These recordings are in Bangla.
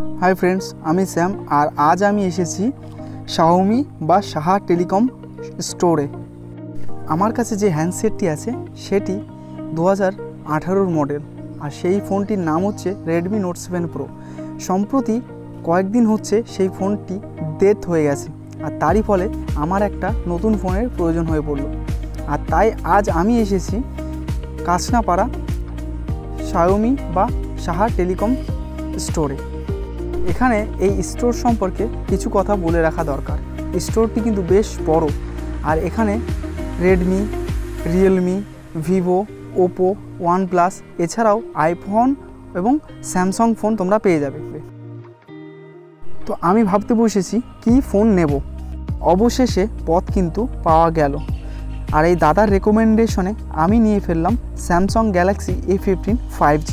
हाई फ्रेंड्स आमी सैम और आज आमी एसेছি Xiaomi বা সাহা টেলিকম স্টোরে। আমার কাছে যে হ্যান্ডসেটটি আছে সেটি 2018 মডেল আর সেই ফোনটির নাম হচ্ছে Redmi Note 7 Pro। সম্প্রতি কয়েকদিন হচ্ছে সেই ফোনটি ডেথ হয়ে গেছে আর তারই ফলে আমার একটা নতুন ফোনের প্রয়োজন হয়ে পড়ল। আর তাই আজ আমি এসেছি কাঁচনাপাড়া Xiaomi বা সাহা টেলিকম স্টোরে। এখানে এই স্টোর সম্পর্কে কিছু কথা বলে রাখা দরকার। স্টোরটি কিন্তু বেশ বড় আর এখানে Redmi, Realme, Vivo, Oppo, OnePlus এছাড়াও আইফোন এবং স্যামসাং ফোন তোমরা পেয়ে যাবে। তো আমি ভাবতে বসেছি কি ফোন নেব। অবশেষে পথ কিন্তু পাওয়া গেল আর এই দাদার রেকমেন্ডেশনে আমি নিয়ে ফেললাম স্যামসাং গ্যালাক্সি A15 5G।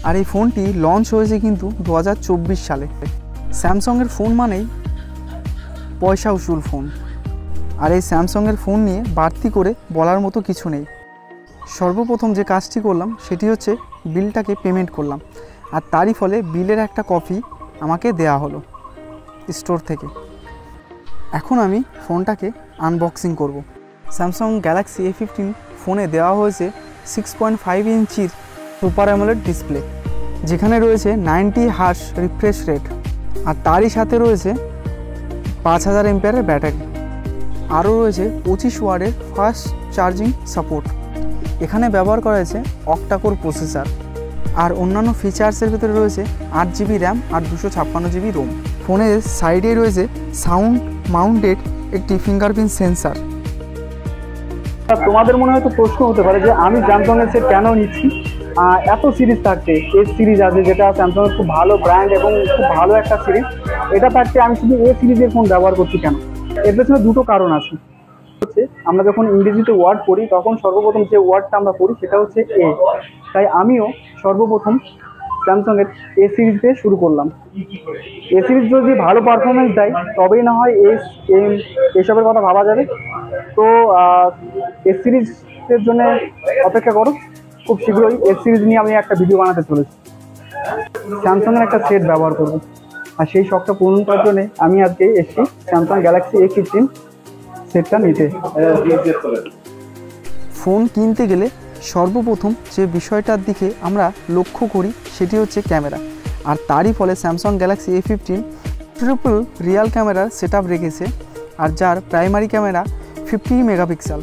আর এই ফোনটি লঞ্চ হয়েছে কিন্তু 2024 সালে। স্যামসাংয়ের ফোন মানেই পয়সা উসুল ফোন, আর এই স্যামসাংয়ের ফোন নিয়ে বাড়তি করে বলার মতো কিছু নেই। সর্বপ্রথম যে কাজটি করলাম সেটি হচ্ছে বিলটাকে পেমেন্ট করলাম আর তারই ফলে বিলের একটা কপি আমাকে দেয়া হলো স্টোর থেকে। এখন আমি ফোনটাকে আনবক্সিং করব। স্যামসাং গ্যালাক্সি A15 ফোনে দেওয়া হয়েছে 6.5 ইঞ্চির সুপার অ্যামোলেড ডিসপ্লে, যেখানে রয়েছে 90 হার্জ রিফ্রেশ রেট আর তারই সাথে রয়েছে 5000 এমপিআরের ব্যাটারি। আরও রয়েছে 25 ওয়াটের ফাস্ট চার্জিং সাপোর্ট। এখানে ব্যবহার করা হয়েছে অক্টাকোর প্রসেসর আর অন্যান্য ফিচার্সের ভিতরে রয়েছে 8GB র্যাম আর 256GB রোম। ফোনের সাইডে রয়েছে সাউন্ড মাউন্টেড একটি ফিঙ্গারপ্রিন্ট সেন্সার। তোমাদের মনে হয়তো প্রশ্ন হতে পারে যে আমি স্যামসাংয়ের সেট কেন নিচ্ছি, এত সিরিজ থাকতে এস সিরিজ আছে যেটা স্যামসাংয়ের খুব ভালো ব্র্যান্ড এবং খুব ভালো একটা সিরিজ, এটা থাকতে আমি শুধু এ সিরিজের ফোন ব্যবহার করছি কেন? এর পেছনে দুটো কারণ আছে। হচ্ছে আমরা যখন ইংরেজিতে ওয়ার্ড পড়ি তখন সর্বপ্রথম যে ওয়ার্ডটা আমরা পড়ি সেটা হচ্ছে এ, তাই আমিও সর্বপ্রথম স্যামসাংয়ের এ সিরিজ দিয়ে শুরু করলাম। এ সিরিজ যদি ভালো পারফরমেন্স দেয় তবেই না হয় এস এম এসবের কথা ভাবা যাবে। তো এস সিরিজের জন্য অপেক্ষা করো, খুব শীঘ্রই এস সিরিজ নিয়ে আমি একটা ভিডিও বানাতে চলেছি। স্যামসাংয়ের একটা সেট ব্যবহার করব আর সেই শখটা পূরণ করার জন্য আমি আজকে এসেছি স্যামসাং গ্যালাক্সি A15 সেটটা নিতে। ফোন কিনতে গেলে সর্বপ্রথম যে বিষয়টার দিকে আমরা লক্ষ্য করি সেটি হচ্ছে ক্যামেরা, আর তারই ফলে Samsung Galaxy A15 triple Real ক্যামেরার সেট আপ রেখেছে আর যার প্রাইমারি ক্যামেরা 50 মেগাপিক্সেল